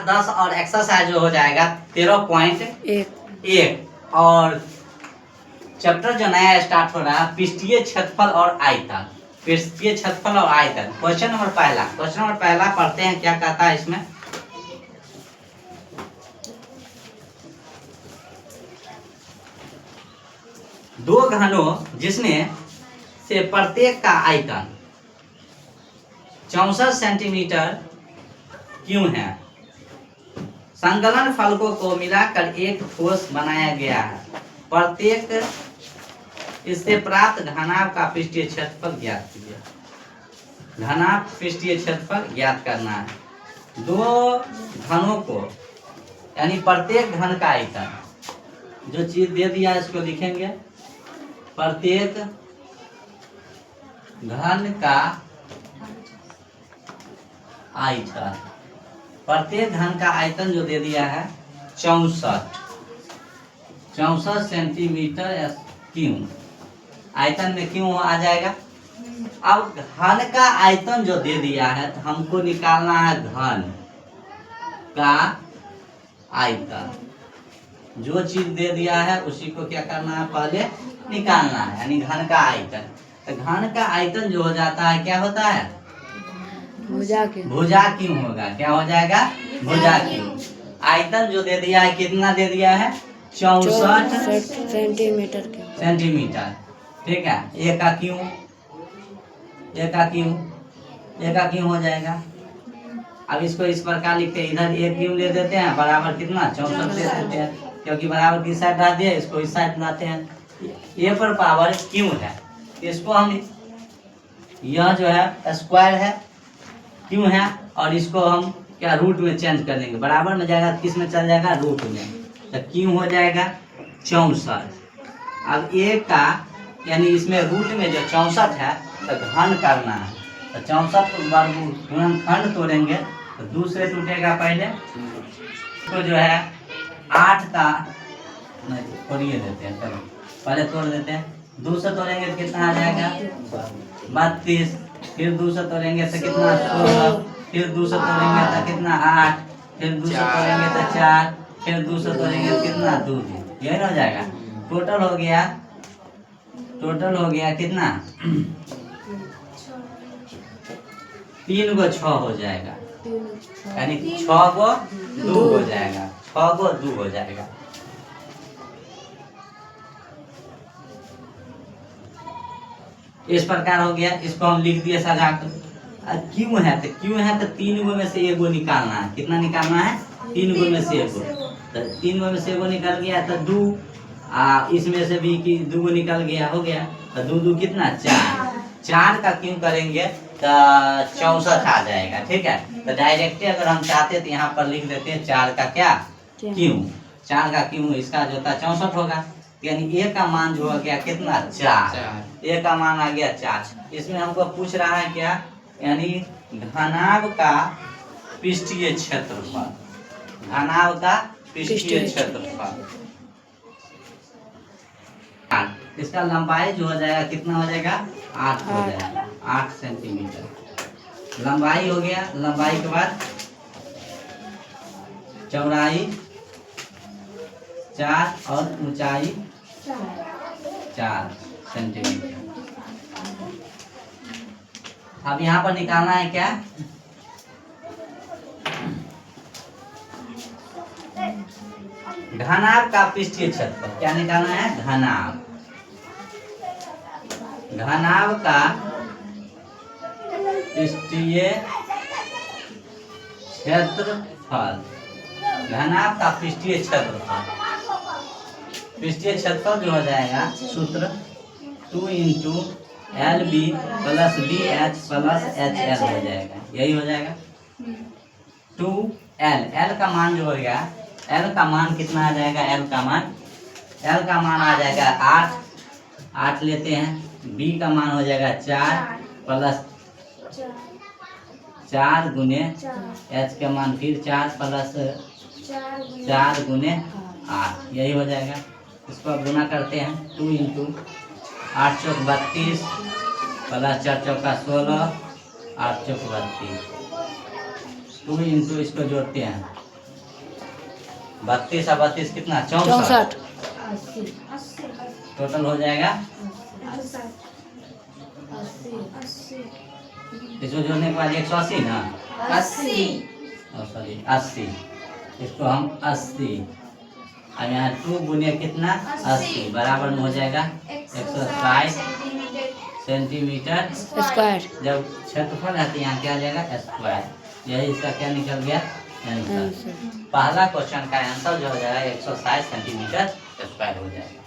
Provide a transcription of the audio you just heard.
10 और एक्सरसाइज जो हो जाएगा 13.1 और चैप्टर जो नया स्टार्ट हो रहा है पृष्ठीय क्षेत्रफल और आयतन। पृष्ठीय क्षेत्रफल और आयतन क्वेश्चन नंबर पहला पढ़ते हैं क्या कहता है इसमें। दो घनों जिसमें से प्रत्येक का आयतन 64 सेंटीमीटर क्यों है, संकलन फलकों को मिलाकर एक ठोस बनाया गया है। प्रत्येक इससे प्राप्त घनाभ का पृष्ठीय क्षेत्रफल ज्ञात कीजिए। घनाभ पृष्ठीय क्षेत्रफल ज्ञात करना है। दो घनों को यानी प्रत्येक घन का आयतन, जो चीज दे दिया है इसको लिखेंगे। प्रत्येक घन का आयतन, प्रत्येक घन का आयतन जो दे दिया है 64 सेंटीमीटर क्यूब। आयतन में क्यों आ जाएगा। अब घन का आयतन जो दे दिया है तो हमको निकालना है घन का आयतन। जो चीज दे दिया है उसी को क्या करना है, पहले निकालना है, यानी घन का आयतन। तो घन का आयतन जो हो जाता है क्या होता है, भुजा क्यों होगा, क्या हो जाएगा, भुजा क्यों। आयतन जो दे दिया है कितना दे दिया है, 64 सेंटीमीटर। ठीक है, एक का क्यों हो जाएगा। अब इसको इस प्रकार लिखते हैं, इधर एक क्यों ले देते हैं, बराबर कितना 64 दे देते हैं, क्योंकि बराबर की साइड ला दिया, इसको इस साइड लाते हैं। ये पर पावर क्यों है, इसको हम, यह जो है स्क्वायर है क्यों है, और इसको हम क्या रूट में चेंज कर देंगे, बराबर में जाएगा किस में चल जाएगा, रूट में। तो क्यों हो जाएगा 64। अब एक का यानी इसमें रूट में जो 64 है तो घन करना है, तो 64 को गुणनखंड तोड़ेंगे तो दूसरे टूटेगा पहले, तो जो है 8 का नहीं तोड़िए देते हैं, चलो पहले तोड़ देते हैं। 2 से तोड़ेंगे तो कितना आ जाएगा 32, फिर 2 से तोड़ेंगे तो कितना 16, फिर 2 से तोड़ेंगे तो कितना 8, फिर 2 से तोड़ेंगे तो 4, फिर 2 से तोड़ेंगे तो कितना 2, यही हो जाएगा। टोटल हो गया कितना 3 को 6 हो जाएगा, यानी 6 को 2 हो जाएगा, 6 को 2 हो जाएगा। इस प्रकार हो गया, इसको हम लिख दिए सजा कर। क्यों है तो 3 गो में से 1 गो निकालना है, कितना निकालना है 3 गो में से 1 गो, तो 3 गो में से 1 गो निकल गया तो 2, इसमें से भी कि 2 गो निकल गया, हो गया, तो 2 2 कितना 4 का क्यों करेंगे तो 64 आ जाएगा। ठीक है, तो डायरेक्टली अगर हम चाहते तो यहाँ पर लिख देते हैं 4 का क्या क्यों, 4 का क्यों, इसका जो था 64 होगा, यानी ए का मान जो हो गया कितना 4, ए का मान आ गया 4। इसमें हमको पूछ रहा है क्या, यानी घनाभ का पृष्ठीय क्षेत्रफल, घनाभ का पृष्ठीय क्षेत्रफल। इसका लंबाई जो हो जाएगा कितना हो जाएगा 8 हो जाएगा, 8 सेंटीमीटर लंबाई हो गया। लंबाई के बाद चौड़ाई 4 और ऊंचाई 4 सेंटीमीटर। अब यहाँ पर निकालना है क्या, घनाभ का पृष्ठीय क्षेत्रफल। क्या निकालना है, घनाभ का पृष्ठीय क्षेत्रफल, घनाभ का पृष्ठीय क्षेत्रफल। पृष्ठीय क्षेत्रफल जो हो जाएगा सूत्र 2 × LB + BH + HL हो जाएगा, यही हो जाएगा 2L। L का मान जो हो गया, L का मान कितना आ जाएगा, L का मान आ जाएगा 8 लेते हैं। B का मान हो जाएगा 4 + 4 गुने H का मान फिर 4 + 4 गुने 8, यही हो जाएगा। इसको अब गुना करते हैं, 2 × 8 चौक 32 + 4 चौका 16, 8 चौक 32, 2 × इसको जोड़ते हैं 32 और 32 कितना 64 64। टोटल हो जाएगा। इसको जोड़ने के बाद 180 ना 80 इसको हम 80 और यहाँ 2 गुने कितना 80 बराबर में हो जाएगा 160 सेंटीमीटर स्क्वायर। जब क्षेत्रफल है तो यहाँ क्या आ जाएगा स्क्वायर। यही इसका क्या निकल गया आंसर। पहला क्वेश्चन का आंसर जो हो जाएगा 160 सेंटीमीटर स्क्वायर हो जाएगा।